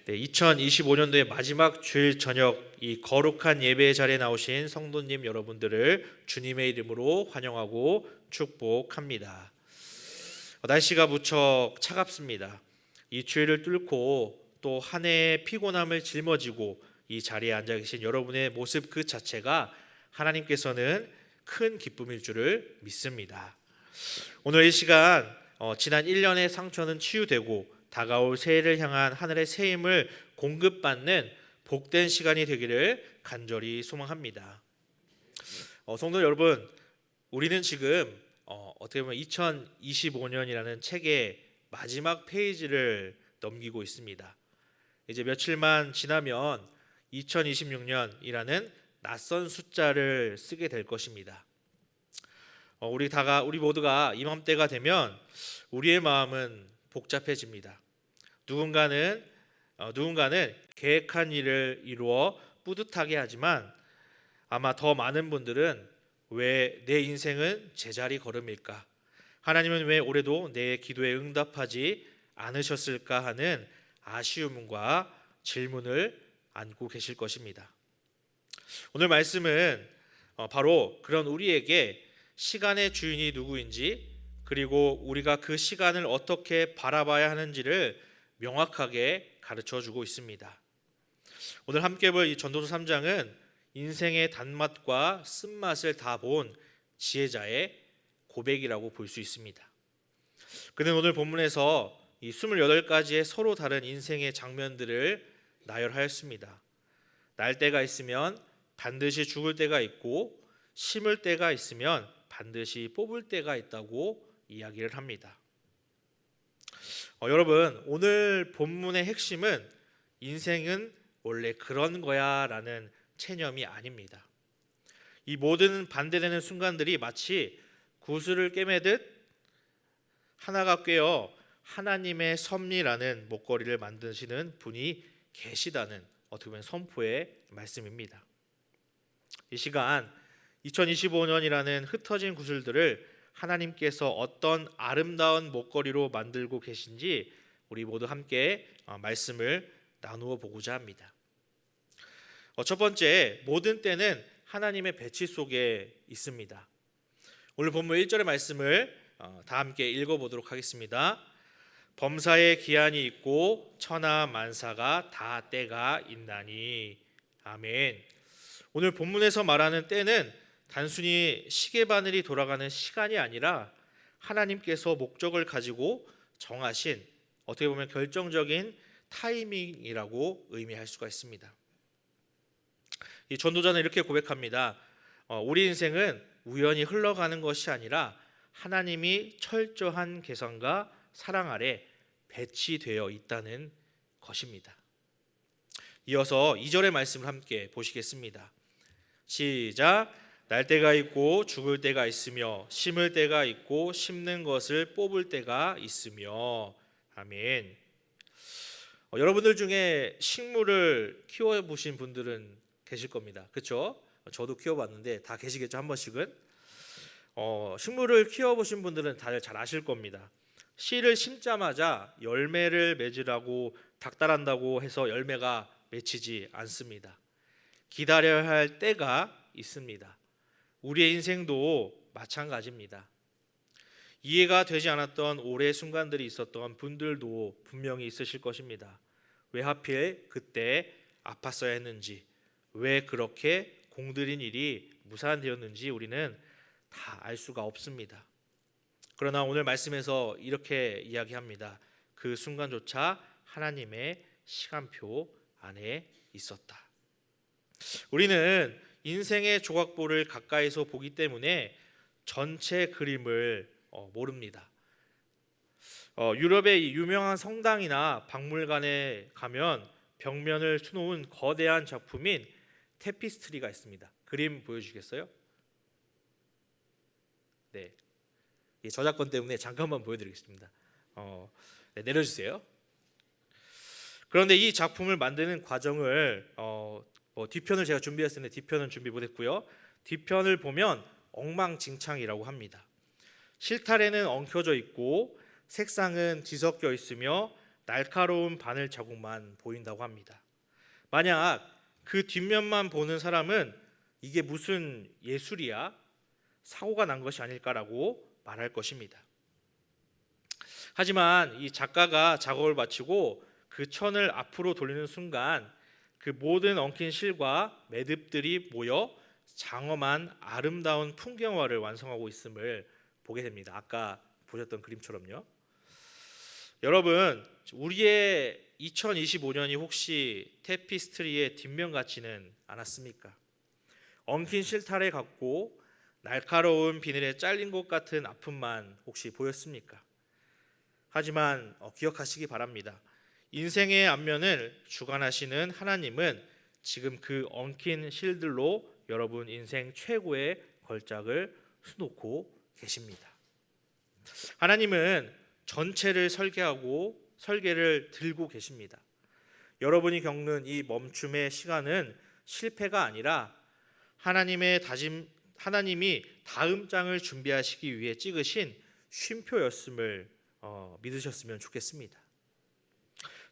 네, 2025년도의 마지막 주일 저녁 이 거룩한 예배의 자리에 나오신 성도님 여러분들을 주님의 이름으로 환영하고 축복합니다. 날씨가 무척 차갑습니다. 이 주일을 뚫고 또 한 해의 피곤함을 짊어지고 이 자리에 앉아 계신 여러분의 모습 그 자체가 하나님께서는 큰 기쁨일 줄을 믿습니다. 오늘 이 시간 지난 1년의 상처는 치유되고 다가올 새해를 향한 하늘의 새 힘을 공급받는 복된 시간이 되기를 간절히 소망합니다. 성도 여러분, 우리는 지금 어떻게 보면 2025년이라는 책의 마지막 페이지를 넘기고 있습니다. 이제 며칠만 지나면 2026년이라는 낯선 숫자를 쓰게 될 것입니다. 우리 모두가 이맘때가 되면 우리의 마음은 복잡해집니다. 누군가는 계획한 일을 이루어 뿌듯하게 하지만 아마 더 많은 분들은 왜 내 인생은 제자리 걸음일까? 하나님은 왜 올해도 내 기도에 응답하지 않으셨을까 하는 아쉬움과 질문을 안고 계실 것입니다. 오늘 말씀은 바로 그런 우리에게 시간의 주인이 누구인지 그리고 우리가 그 시간을 어떻게 바라봐야 하는지를 명확하게 가르쳐 주고 있습니다. 오늘 함께 볼 이 전도서 3장은 인생의 단맛과 쓴맛을 다 본 지혜자의 고백이라고 볼 수 있습니다. 그는 오늘 본문에서 이 28가지의 서로 다른 인생의 장면들을 나열하였습니다. 날 때가 있으면 반드시 죽을 때가 있고 심을 때가 있으면 반드시 뽑을 때가 있다고 이야기를 합니다. 여러분, 오늘 본문의 핵심은 인생은 원래 그런 거야 라는 체념이 아닙니다. 이 모든 반대되는 순간들이 마치 구슬을 꿰매듯 하나가 꿰어 하나님의 섭리라는 목걸이를 만드시는 분이 계시다는 어떻게 보면 선포의 말씀입니다. 이 시간 2025년이라는 흩어진 구슬들을 하나님께서 어떤 아름다운 목걸이로 만들고 계신지 우리 모두 함께 말씀을 나누어 보고자 합니다. 첫 번째, 모든 때는 하나님의 배치 속에 있습니다. 오늘 본문 1절의 말씀을 다 함께 읽어보도록 하겠습니다. 범사에 기한이 있고 천하 만사가 다 때가 있나니. 아멘. 오늘 본문에서 말하는 때는 단순히 시계바늘이 돌아가는 시간이 아니라 하나님께서 목적을 가지고 정하신 어떻게 보면 결정적인 타이밍이라고 의미할 수가 있습니다. 이 전도자는 이렇게 고백합니다. 우리 인생은 우연히 흘러가는 것이 아니라 하나님이 철저한 계산과 사랑 아래 배치되어 있다는 것입니다. 이어서 2절의 말씀을 함께 보시겠습니다. 시작. 날 때가 있고 죽을 때가 있으며 심을 때가 있고 심는 것을 뽑을 때가 있으며. 아멘. 여러분들 중에 식물을 키워보신 분들은 계실 겁니다. 그렇죠? 저도 키워봤는데 다 계시겠죠, 한 번씩은. 식물을 키워보신 분들은 다들 잘 아실 겁니다. 씨를 심자마자 열매를 맺으라고 닥달한다고 해서 열매가 맺히지 않습니다. 기다려야 할 때가 있습니다. 우리의 인생도 마찬가지입니다. 이해가 되지 않았던 오래 순간들이 있었던 분들도 분명히 있으실 것입니다. 왜 하필 그때 아팠어야 했는지, 왜 그렇게 공들인 일이 무산되었는지 우리는 다 알 수가 없습니다. 그러나 오늘 말씀에서 이렇게 이야기합니다. 그 순간조차 하나님의 시간표 안에 있었다. 우리는 인생의 조각보를 가까이서 보기 때문에 전체 그림을 모릅니다. 유럽의 유명한 성당이나 박물관에 가면 벽면을 수놓은 거대한 작품인 테피스트리가 있습니다. 그림 보여주시겠어요? 네, 저작권 때문에 잠깐만 보여드리겠습니다. 네, 내려주세요. 그런데 이 작품을 만드는 과정을 뒤편을 제가 준비했었는데 뒤편은 준비 못했고요. 뒤편을 보면 엉망진창이라고 합니다. 실타래는 엉켜져 있고 색상은 뒤섞여 있으며 날카로운 바늘 자국만 보인다고 합니다. 만약 그 뒷면만 보는 사람은 이게 무슨 예술이야? 사고가 난 것이 아닐까라고 말할 것입니다. 하지만 이 작가가 작업을 마치고 그 천을 앞으로 돌리는 순간 그 모든 엉킨 실과 매듭들이 모여 장엄한 아름다운 풍경화를 완성하고 있음을 보게 됩니다. 아까 보셨던 그림처럼요. 여러분, 우리의 2025년이 혹시 테피스트리의 뒷면 같지는 않았습니까? 엉킨 실타래 같고 날카로운 비늘에 잘린 것 같은 아픔만 혹시 보였습니까? 하지만 기억하시기 바랍니다. 인생의 앞면을 주관하시는 하나님은 지금 그 엉킨 실들로 여러분 인생 최고의 걸작을 수놓고 계십니다. 하나님은 전체를 설계를 들고 계십니다. 여러분이 겪는 이 멈춤의 시간은 실패가 아니라 하나님이 다음 장을 준비하시기 위해 찍으신 쉼표였음을 믿으셨으면 좋겠습니다.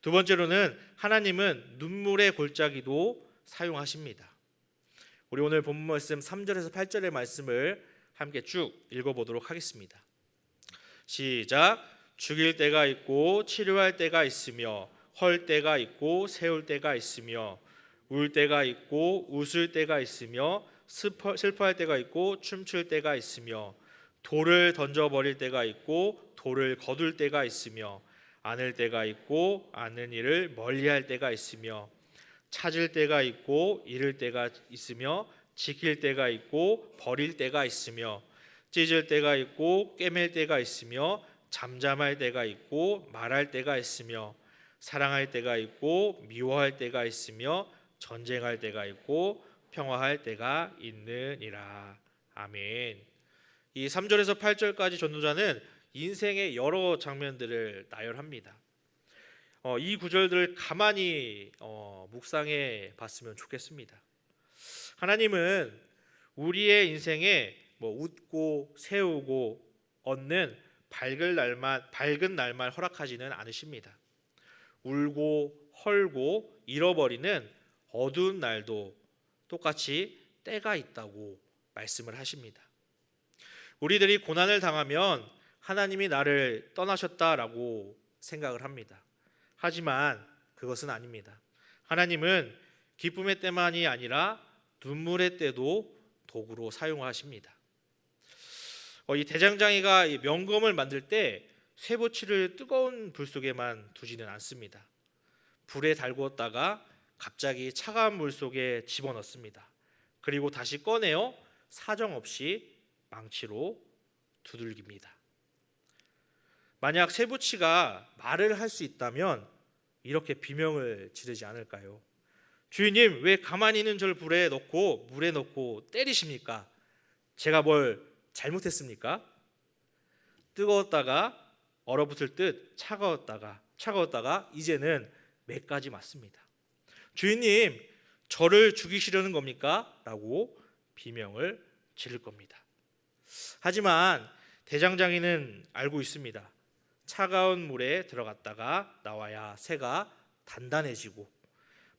두 번째로는 하나님은 눈물의 골짜기도 사용하십니다. 우리 오늘 본문 말씀 3절에서 8절의 말씀을 함께 쭉 읽어보도록 하겠습니다. 시작. 죽일 때가 있고 치료할 때가 있으며 헐 때가 있고 세울 때가 있으며 울 때가 있고 웃을 때가 있으며 슬퍼할 때가 있고 춤출 때가 있으며 돌을 던져버릴 때가 있고 돌을 거둘 때가 있으며 안을 때가 있고 아는 일을 멀리할 때가 있으며 찾을 때가 있고 잃을 때가 있으며 지킬 때가 있고 버릴 때가 있으며 찢을 때가 있고 꿰맬 때가 있으며 잠잠할 때가 있고 말할 때가 있으며 사랑할 때가 있고 미워할 때가 있으며 전쟁할 때가 있고 평화할 때가 있느니라. 아멘. 이 3절에서 8절까지 전도자는 인생의 여러 장면들을 나열합니다. 이 구절들을 가만히 묵상해 봤으면 좋겠습니다. 하나님은 우리의 인생에 웃고 세우고 얻는 밝은 날만 허락하지는 않으십니다. 울고 헐고 잃어버리는 어두운 날도 똑같이 때가 있다고 말씀을 하십니다. 우리들이 고난을 당하면 하나님이 나를 떠나셨다라고 생각을 합니다. 하지만 그것은 아닙니다. 하나님은 기쁨의 때만이 아니라 눈물의 때도 도구로 사용하십니다. 이 대장장이가 명검을 만들 때 쇠붙이를 뜨거운 불 속에만 두지는 않습니다. 불에 달구었다가 갑자기 차가운 물 속에 집어넣습니다. 그리고 다시 꺼내어 사정없이 망치로 두들깁니다. 만약 쇠붙이가 말을 할 수 있다면 이렇게 비명을 지르지 않을까요? 주인님, 왜 가만히 있는 저를 불에 넣고 물에 넣고 때리십니까? 제가 뭘 잘못했습니까? 뜨거웠다가 얼어붙을 듯 차가웠다가 이제는 매까지 맞습니다. 주인님, 저를 죽이시려는 겁니까? 라고 비명을 지를 겁니다. 하지만 대장장이는 알고 있습니다. 차가운 물에 들어갔다가 나와야 새가 단단해지고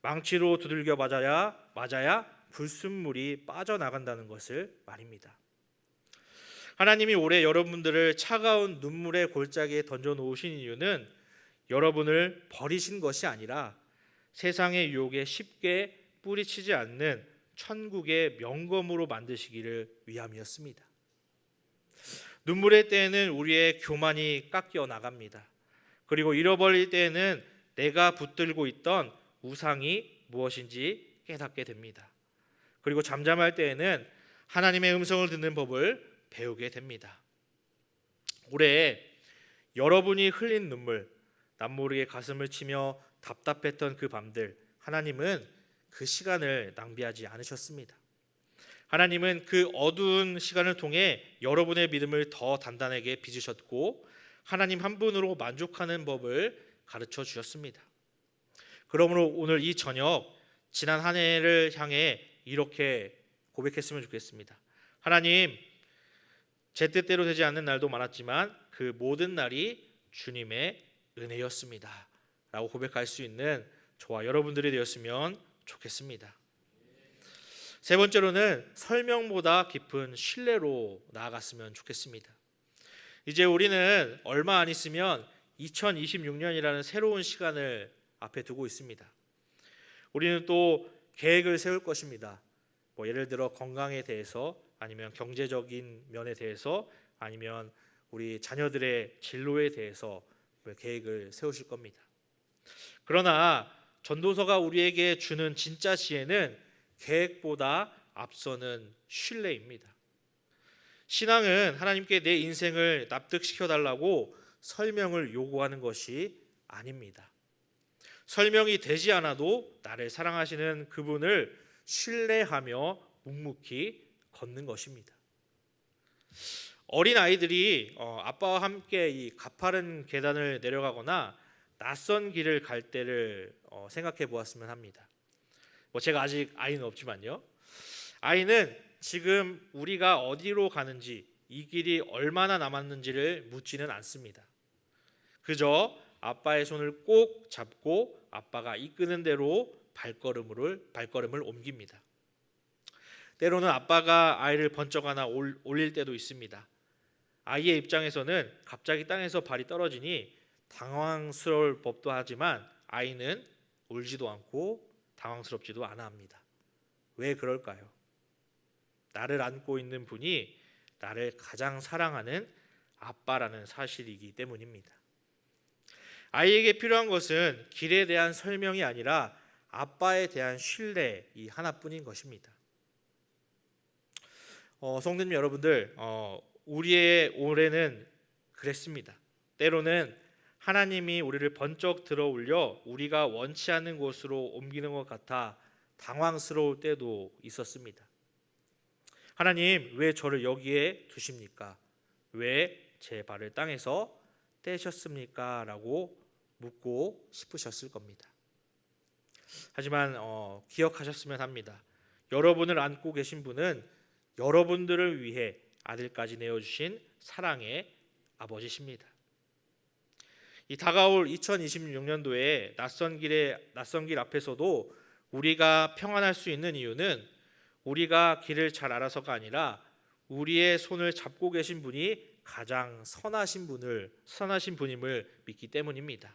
망치로 두들겨 맞아야 불순물이 빠져나간다는 것을 말입니다. 하나님이 올해 여러분들을 차가운 눈물의 골짜기에 던져 놓으신 이유는 여러분을 버리신 것이 아니라 세상의 유혹에 쉽게 뿌리치지 않는 천국의 명검으로 만드시기를 위함이었습니다. 눈물의 때에는 우리의 교만이 깎여 나갑니다. 그리고 잃어버릴 때에는 내가 붙들고 있던 우상이 무엇인지 깨닫게 됩니다. 그리고 잠잠할 때에는 하나님의 음성을 듣는 법을 배우게 됩니다. 올해 여러분이 흘린 눈물, 남모르게 가슴을 치며 답답했던 그 밤들, 하나님은 그 시간을 낭비하지 않으셨습니다. 하나님은 그 어두운 시간을 통해 여러분의 믿음을 더 단단하게 빚으셨고 하나님 한 분으로 만족하는 법을 가르쳐 주셨습니다. 그러므로 오늘 이 저녁 지난 한 해를 향해 이렇게 고백했으면 좋겠습니다. 하나님, 제 뜻대로 되지 않는 날도 많았지만 그 모든 날이 주님의 은혜였습니다. 라고 고백할 수 있는 저와 여러분들이 되었으면 좋겠습니다. 세 번째로는 설명보다 깊은 신뢰로 나아갔으면 좋겠습니다. 이제 우리는 얼마 안 있으면 2026년이라는 새로운 시간을 앞에 두고 있습니다. 우리는 또 계획을 세울 것입니다. 예를 들어 건강에 대해서, 아니면 경제적인 면에 대해서, 아니면 우리 자녀들의 진로에 대해서 계획을 세우실 겁니다. 그러나 전도서가 우리에게 주는 진짜 지혜는 계획보다 앞서는 신뢰입니다. 신앙은 하나님께 내 인생을 납득시켜 달라고 설명을 요구하는 것이 아닙니다. 설명이 되지 않아도 나를 사랑하시는 그분을 신뢰하며 묵묵히 걷는 것입니다. 어린 아이들이 아빠와 함께 이 가파른 계단을 내려가거나 낯선 길을 갈 때를 생각해 보았으면 합니다. 제가 아직 아이는 없지만요. 아이는 지금 우리가 어디로 가는지, 이 길이 얼마나 남았는지를 묻지는 않습니다. 그저 아빠의 손을 꼭 잡고 아빠가 이끄는 대로 발걸음을 옮깁니다. 때로는 아빠가 아이를 번쩍 하나 올릴 때도 있습니다. 아이의 입장에서는 갑자기 땅에서 발이 떨어지니 당황스러울 법도 하지만 아이는 울지도 않고 당황스럽지도 않아 합니다. 왜 그럴까요? 나를 안고 있는 분이 나를 가장 사랑하는 아빠라는 사실이기 때문입니다. 아이에게 필요한 것은 길에 대한 설명이 아니라 아빠에 대한 신뢰 이 하나뿐인 것입니다. 성도님 여러분들, 우리의 올해는 그랬습니다. 때로는 하나님이 우리를 번쩍 들어 올려 우리가 원치 않는 곳으로 옮기는 것 같아 당황스러울 때도 있었습니다. 하나님, 왜 저를 여기에 두십니까? 왜 제 발을 땅에서 떼셨습니까? 라고 묻고 싶으셨을 겁니다. 하지만 기억하셨으면 합니다. 여러분을 안고 계신 분은 여러분들을 위해 아들까지 내어주신 사랑의 아버지십니다. 이 다가올 2026년도에 낯선 길 앞에서도 우리가 평안할 수 있는 이유는 우리가 길을 잘 알아서가 아니라 우리의 손을 잡고 계신 분이 가장 선하신 분임을 믿기 때문입니다.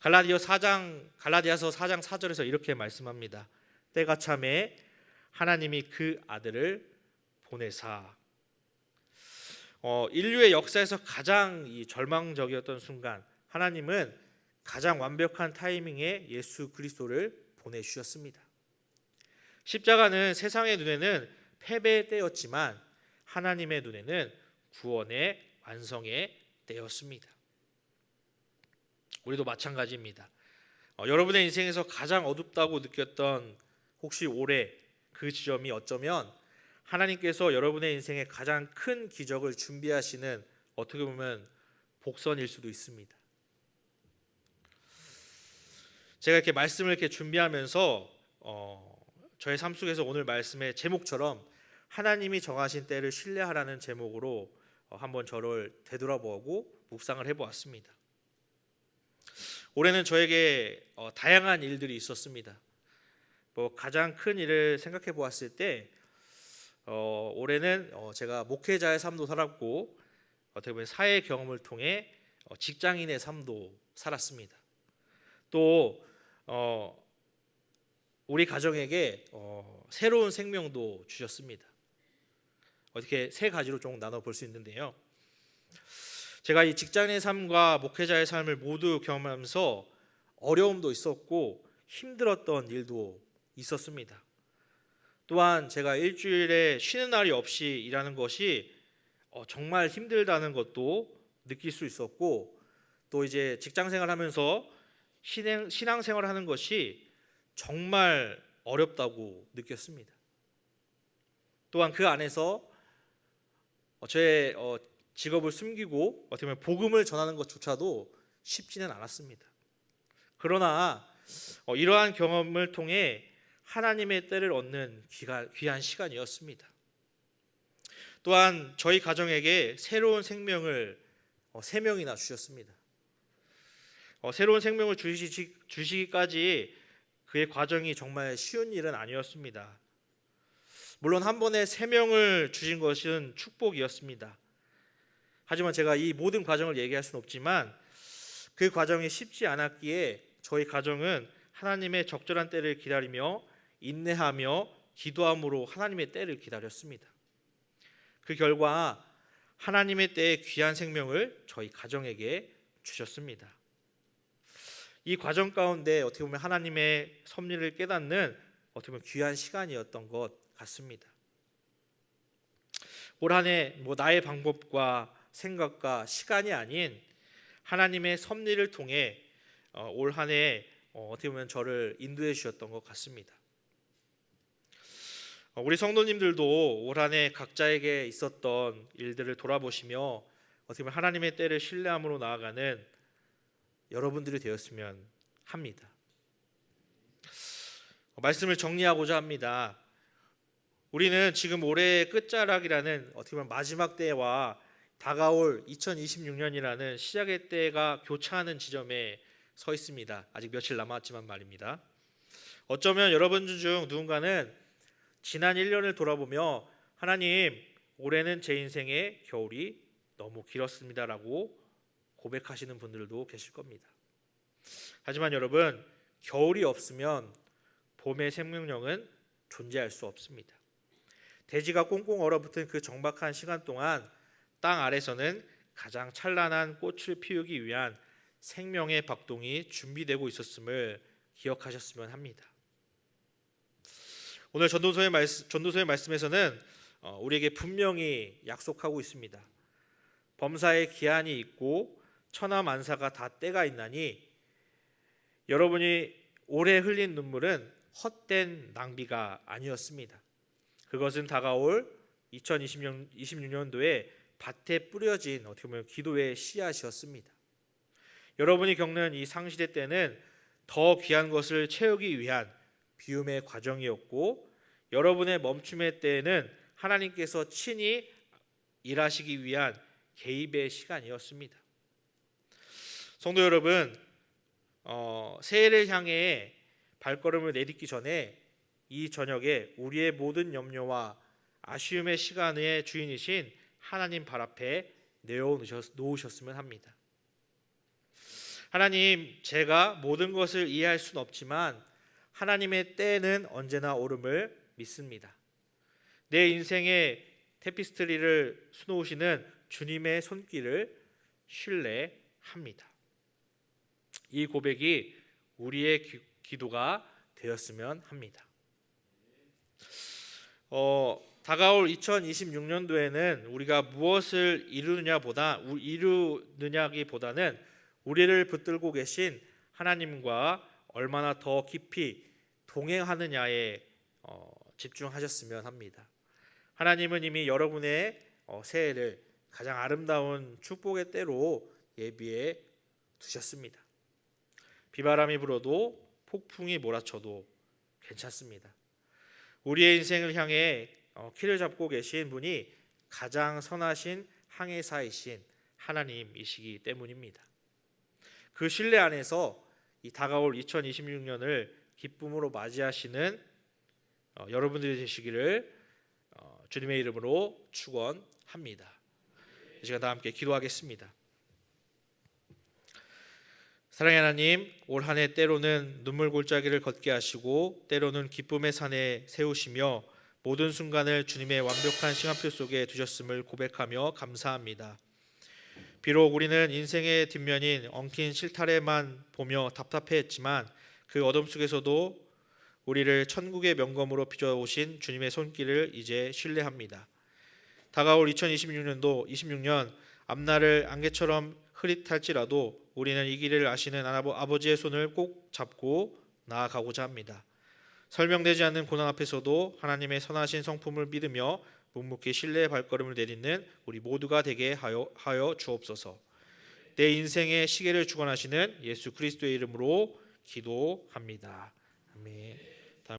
갈라디아서 4장 4절에서 이렇게 말씀합니다. 때가 참에 하나님이 그 아들을 보내사. 인류의 역사에서 가장 절망적이었던 순간, 하나님은 가장 완벽한 타이밍에 예수 그리스도를 보내주셨습니다. 십자가는 세상의 눈에는 패배의 때였지만 하나님의 눈에는 구원의 완성의 때였습니다. 우리도 마찬가지입니다. 여러분의 인생에서 가장 어둡다고 느꼈던 혹시 올해 그 지점이 어쩌면 하나님께서 여러분의 인생에 가장 큰 기적을 준비하시는, 어떻게 보면 복선일 수도 있습니다. 제가 이렇게 말씀을 준비하면서 저의 삶 속에서 오늘 말씀의 제목처럼 하나님이 정하신 때를 신뢰하라는 제목으로 한번 저를 되돌아보고 묵상을 해보았습니다. 올해는 저에게 다양한 일들이 있었습니다. 가장 큰 일을 생각해 보았을 때 올해는 제가 목회자의 삶도 살았고 어떻게 보면 사회 경험을 통해 직장인의 삶도 살았습니다. 또 우리 가정에게 새로운 생명도 주셨습니다. 어떻게 세 가지로 좀 나눠 볼 수 있는데요. 제가 이 직장인의 삶과 목회자의 삶을 모두 경험하면서 어려움도 있었고 힘들었던 일도 있었습니다. 또한 제가 일주일에 쉬는 날이 없이 일하는 것이 정말 힘들다는 것도 느낄 수 있었고, 또 이제 직장 생활하면서 신앙 생활하는 것이 정말 어렵다고 느꼈습니다. 또한 그 안에서 저의 직업을 숨기고 어떻게 보면 복음을 전하는 것조차도 쉽지는 않았습니다. 그러나 이러한 경험을 통해 하나님의 때를 얻는 귀한 시간이었습니다. 또한 저희 가정에게 새로운 생명을 3명이나 주셨습니다. 새로운 생명을 주시기까지 그의 과정이 정말 쉬운 일은 아니었습니다. 물론 한 번에 3명을 주신 것은 축복이었습니다. 하지만 제가 이 모든 과정을 얘기할 수는 없지만 그 과정이 쉽지 않았기에 저희 가정은 하나님의 적절한 때를 기다리며 인내하며 기도함으로 하나님의 때를 기다렸습니다. 그 결과 하나님의 때에 귀한 생명을 저희 가정에게 주셨습니다. 이 과정 가운데 어떻게 보면 하나님의 섭리를 깨닫는 어떻게 보면 귀한 시간이었던 것 같습니다. 올 한 해 나의 방법과 생각과 시간이 아닌 하나님의 섭리를 통해 올 한 해 어떻게 보면 저를 인도해 주셨던 것 같습니다. 우리 성도님들도 올 한 해 각자에게 있었던 일들을 돌아보시며 어떻게 보면 하나님의 때를 신뢰함으로 나아가는 여러분들이 되었으면 합니다. 말씀을 정리하고자 합니다. 우리는 지금 올해의 끝자락이라는 어떻게 보면 마지막 때와 다가올 2026년이라는 시작의 때가 교차하는 지점에 서 있습니다. 아직 며칠 남았지만 말입니다. 어쩌면 여러분 중 누군가는 지난 1년을 돌아보며 하나님, 올해는 제 인생의 겨울이 너무 길었습니다라고 고백하시는 분들도 계실 겁니다. 하지만 여러분, 겨울이 없으면 봄의 생명력은 존재할 수 없습니다. 대지가 꽁꽁 얼어붙은 그 정박한 시간 동안 땅 아래서는 가장 찬란한 꽃을 피우기 위한 생명의 박동이 준비되고 있었음을 기억하셨으면 합니다. 오늘 전도서의 말씀에서는 우리에게 분명히 약속하고 있습니다. 범사에 기한이 있고 천하만사가 다 때가 있나니 여러분이 올해 흘린 눈물은 헛된 낭비가 아니었습니다. 그것은 다가올 2026년도에 밭에 뿌려진 어떻게 보면 기도의 씨앗이었습니다. 여러분이 겪는 이 상시대 때는 더 귀한 것을 채우기 위한 비움의 과정이었고, 여러분의 멈춤의 때에는 하나님께서 친히 일하시기 위한 개입의 시간이었습니다. 성도 여러분, 새해를 향해 발걸음을 내딛기 전에 이 저녁에 우리의 모든 염려와 아쉬움의 시간의 주인이신 하나님 발 앞에 내어놓으셨으면 합니다. 하나님, 제가 모든 것을 이해할 수는 없지만 하나님의 때는 언제나 옳음을 믿습니다. 내 인생의 테피스트리를 수놓으시는 주님의 손길을 신뢰합니다. 이 고백이 우리의 기도가 되었으면 합니다. 다가올 2026년도에는 우리가 무엇을 이루느냐기보다는 우리를 붙들고 계신 하나님과 얼마나 더 깊이 동행하느냐에 집중하셨으면 합니다. 하나님은 이미 여러분의 새해를 가장 아름다운 축복의 때로 예비해 두셨습니다. 비바람이 불어도 폭풍이 몰아쳐도 괜찮습니다. 우리의 인생을 향해 키를 잡고 계신 분이 가장 선하신 항해사이신 하나님이시기 때문입니다. 그 신뢰 안에서 이 다가올 2026년을 기쁨으로 맞이하시는 여러분들이 되시기를 주님의 이름으로 축원합니다. 이 시간 다 함께 기도하겠습니다. 사랑의 하나님, 올 한 해 때로는 눈물 골짜기를 걷게 하시고 때로는 기쁨의 산에 세우시며 모든 순간을 주님의 완벽한 시간표 속에 두셨음을 고백하며 감사합니다. 비록 우리는 인생의 뒷면인 엉킨 실타래만 보며 답답해했지만 그 어둠 속에서도 우리를 천국의 명검으로 빚어오신 주님의 손길을 이제 신뢰합니다. 다가올 2026년 앞날을 안개처럼 흐릿할지라도 우리는 이 길을 아시는 아버지의 손을 꼭 잡고 나아가고자 합니다. 설명되지 않는 고난 앞에서도 하나님의 선하신 성품을 믿으며 묵묵히 신뢰의 발걸음을 내딛는 우리 모두가 되게 하여 주옵소서. 내 인생의 시계를 주관하시는 예수 그리스도의 이름으로 기도합니다. 아멘.